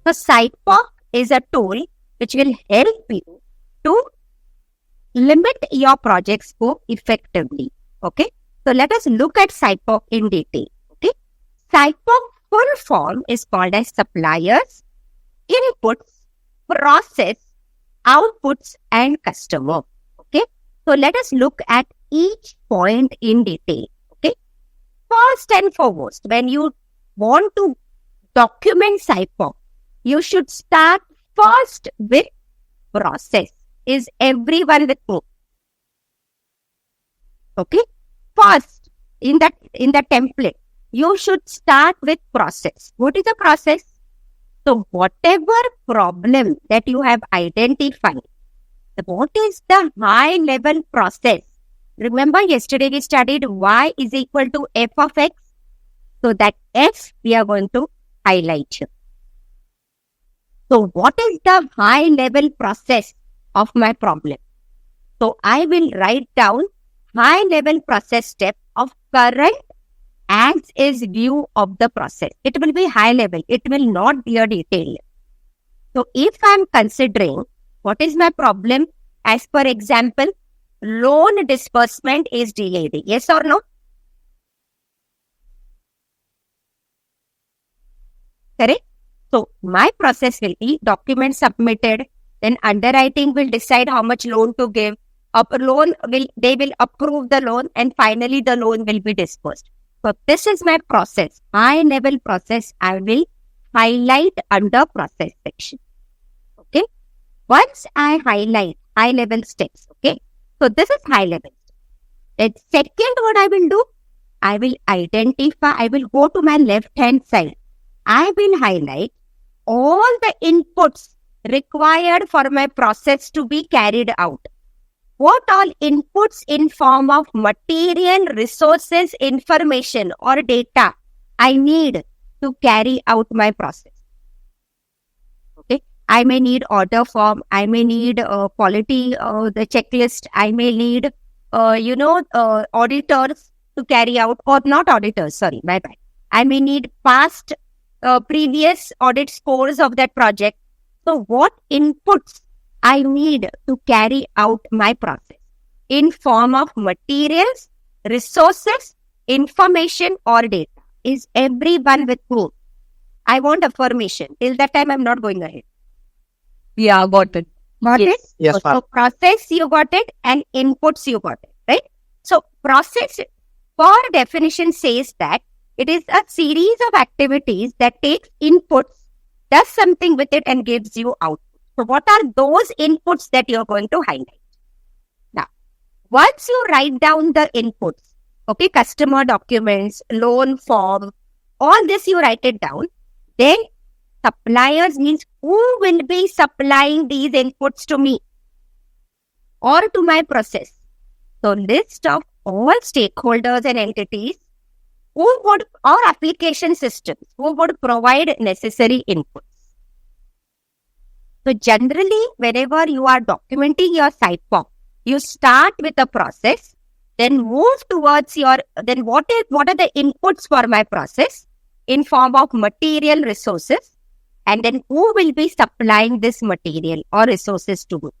So SIPOC is a tool which will help you to limit your project scope effectively. Okay. So let us look at SIPOC in detail. Okay. SIPOC full form is called as suppliers, inputs, process, outputs, and customer. Okay. So let us look at each point in detail. Okay. First and foremost, when you want to document SIPOC, you should start first with process. Is everyone with me? Okay. First, in the template, you should start with process. What is a process? So whatever problem that you have identified, what is the high level process? Remember yesterday we studied y is equal to f of x. So that f we are going to highlight here. So what is the high level process of my problem? So I will write down high level process step of current as is view of the process. It will be high level. It will not be a detail. So if I am considering what is my problem, as per example, loan disbursement is delayed. Yes or no? Correct? So my process will be document submitted, then underwriting will decide how much loan to give. They will approve the loan, and finally the loan will be disbursed. So this is my process. High level process I will highlight under process section. Okay. Once I highlight high level steps. Okay. So this is high level. Then second, what I will do? I will identify. I will go to my left hand side. I will highlight all the inputs required for my process to be carried out. What all inputs in form of material, resources, information or data I need to carry out my process. Okay. I may need order form. I may need quality, the checklist. I may need, auditors to carry out, or not auditors, sorry, my bad. I may need past, previous audit scores of that project. So what inputs I need to carry out my process in form of materials, resources, information or data? Is everyone with me? I want affirmation. Till that time, I'm not going ahead. Yeah, got it. Got it? Yes, So process, you got it, and inputs, you got it, right? So process, for definition, says that it is a series of activities that takes inputs, does something with it, and gives you output. So what are those inputs that you're going to highlight? Now, once you write down the inputs, okay, customer documents, loan form, all this you write it down, then suppliers means who will be supplying these inputs to me or to my process. So list of all stakeholders and entities who would, or application systems, who would provide necessary inputs. So generally, whenever you are documenting your SIPOC, you start with a process, then move towards your, then what are the inputs for my process in form of material, resources, and then who will be supplying this material or resources to me.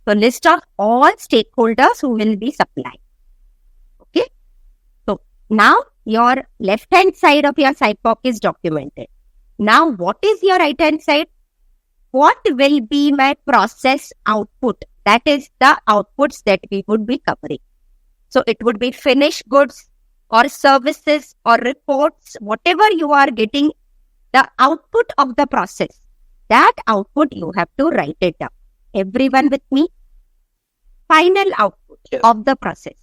So list of all stakeholders who will be supplying. Okay. So now your left hand side of your SIPOC is documented. Now what is your right hand side? What will be my process output? That is the outputs that we would be covering. So it would be finished goods or services or reports, whatever you are getting, the output of the process. That output you have to write it down. Everyone with me? Final output of the process.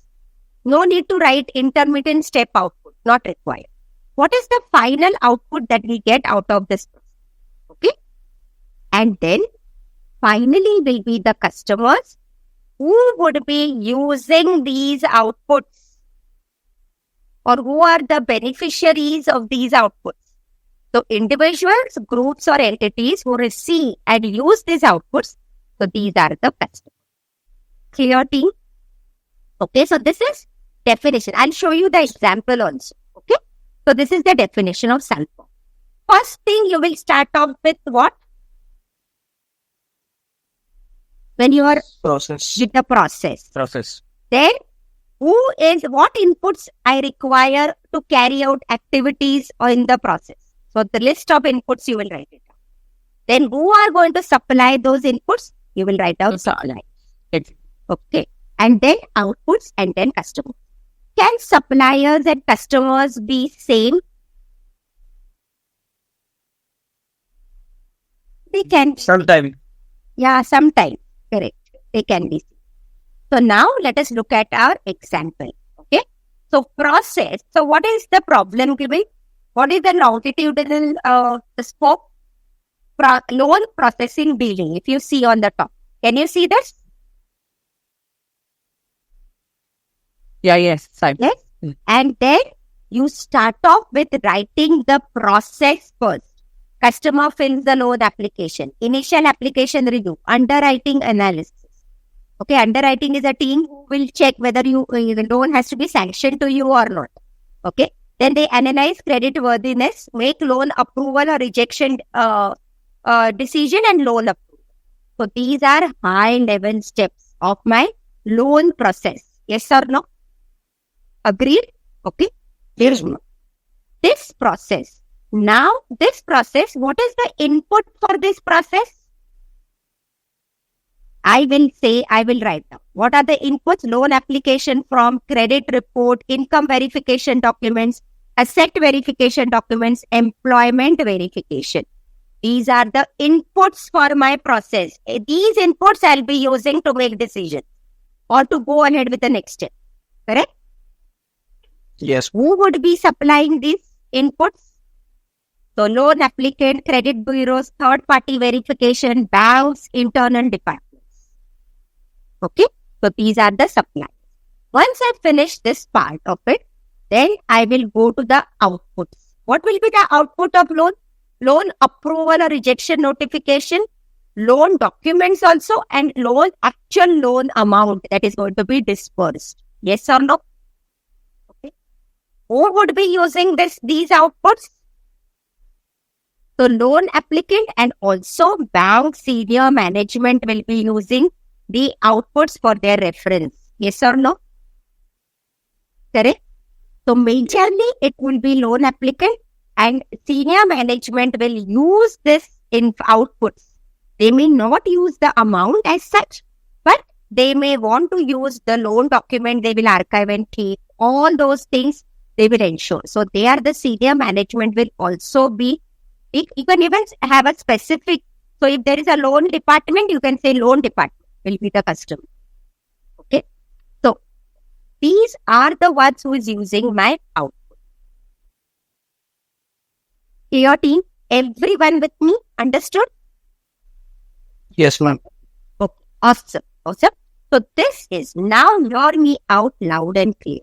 No need to write intermittent step output, not required. What is the final output that we get out of this process? Okay. And then finally will be the customers who would be using these outputs, or who are the beneficiaries of these outputs. So individuals, groups or entities who receive and use these outputs. So these are the customers. Clear, team? Okay, so this is definition. I'll show you the example also. Okay, so this is the definition of SIPOC. First thing you will start off with what? when you are Process. with the process. Then what inputs I require to carry out activities or in the process. So the list of inputs, you will write it down. Then who are going to supply those inputs? You will write down supply. Okay. And then outputs and then customers. Can suppliers and customers be same? They can. Sometime. Yeah, sometimes. Correct. They can be same. So now let us look at our example. Okay. So process. So what is the problem given? What is the longitudinal scope? Loan processing billing. If you see on the top. Can you see this? Yes. Fine. Yes. And then you start off with writing the process first. Customer fills the loan application. Initial application review. Underwriting analysis. Okay, underwriting is a team who will check whether the loan has to be sanctioned to you or not. Okay. Then they analyze credit worthiness, make loan approval or rejection decision and loan approval. So these are high level steps of my loan process. Yes or no? Agreed? Okay. Here's this process. Now, this process, what is the input for this process? I will write down. What are the inputs? Loan application form, credit report, income verification documents, asset verification documents, employment verification. These are the inputs for my process. These inputs I'll be using to make decisions or to go ahead with the next step. Correct? Yes. Who would be supplying these inputs? So, loan applicant, credit bureaus, third-party verification, banks, internal departments. Okay? So, these are the suppliers. Once I finish this part of it, then I will go to the outputs. What will be the output of loan? Loan approval or rejection notification, loan documents also, and actual loan amount that is going to be disbursed. Yes or no? Okay. Who would be using these outputs? So, loan applicant and also bank senior management will be using the outputs for their reference. Yes or no? Correct? So, majorly it will be loan applicant and senior management will use this in outputs. They may not use the amount as such, but they may want to use the loan document. They will archive and keep all those things. They will ensure. So, they are the senior management will also be. You can even have a specific. So, if there is a loan department, you can say loan department will be the customer. Okay. So, these are the ones who is using my output. Your team, everyone with me, understood? Yes, ma'am. Okay. Awesome. Awesome. So, this is now hear me out loud and clear.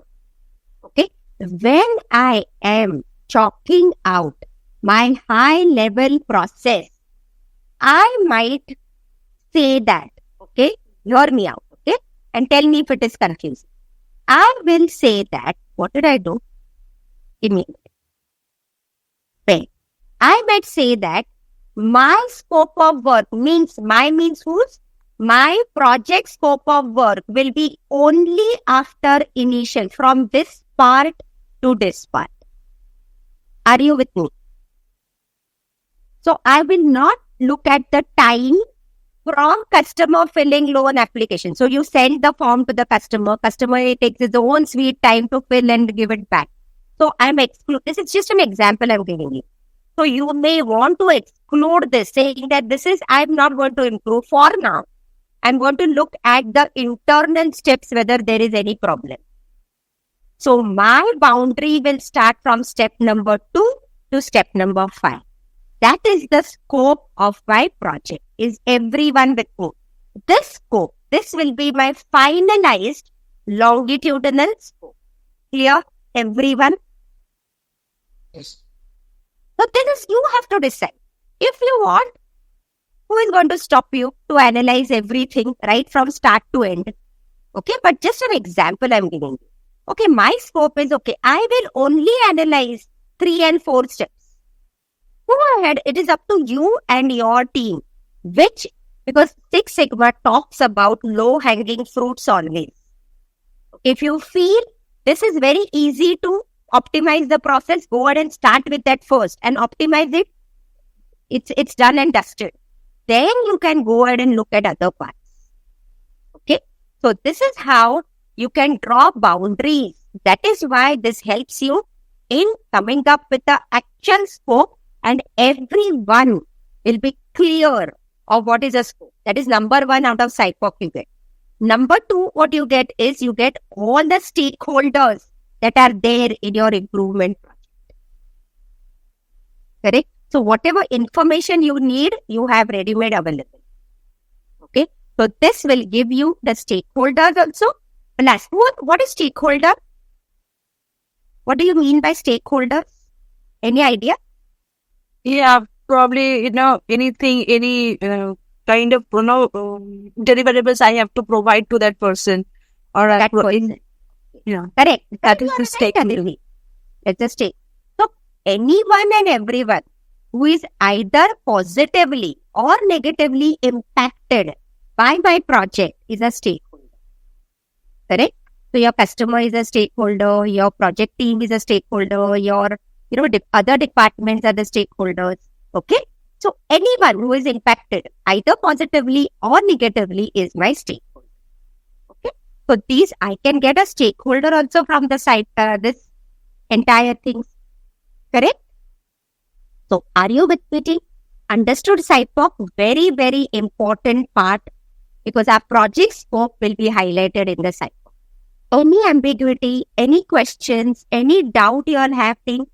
Okay. When I am chalking out my high level process, I might say that, okay, hear me out, okay, and tell me if it is confusing. I will say that, what did I do? Give me a minute. I might say that my scope of work means whose? My project scope of work will be only after initial, from this part to this part. Are you with me? So, I will not look at the time from customer filling loan application. So, you send the form to the customer. Customer takes his own sweet time to fill and give it back. So, this is just an example I'm giving you. So, you may want to exclude this, saying that I'm not going to improve for now. I'm going to look at the internal steps, whether there is any problem. So, my boundary will start from step number 2 to step number 5. That is the scope of my project. Is everyone with me? This scope, this will be my finalized longitudinal scope. Clear, everyone? Yes. So this is, you have to decide. If you want, who is going to stop you to analyze everything right from start to end? Okay, but just an example I'm giving you. Okay, my scope is, okay, I will only analyze 3 and 4 steps. Go ahead, it is up to you and your team. Which Because Six Sigma talks about low-hanging fruits always. If you feel this is very easy to optimize the process, go ahead and start with that first and optimize it. It's done and dusted. Then you can go ahead and look at other parts. Okay. So this is how you can draw boundaries. That is why this helps you in coming up with the actual scope, and everyone will be clear of what is a scope. That is number one out of SIPOC you get. Number two, what you get is you get all the stakeholders that are there in your improvement project. Correct? So whatever information you need, you have ready-made available. Okay? So this will give you the stakeholders also. Plus, what is stakeholder? What do you mean by stakeholders? Any idea? Yeah, probably, anything, any kind of, deliverables I have to provide to that person. Or That person. Yeah. Correct. That is the stakeholder. It's a stake. So anyone and everyone who is either positively or negatively impacted by my project is a stakeholder. Correct? So your customer is a stakeholder, your project team is a stakeholder, your other departments are the stakeholders. Okay? So anyone who is impacted either positively or negatively is my stakeholder. Okay? So these I can get a stakeholder also from the site, this entire thing. Correct? So are you with me? Understood SIPOC? Very, very important part, because our project scope will be highlighted in the SIPOC. Any ambiguity, any questions, any doubt you are having,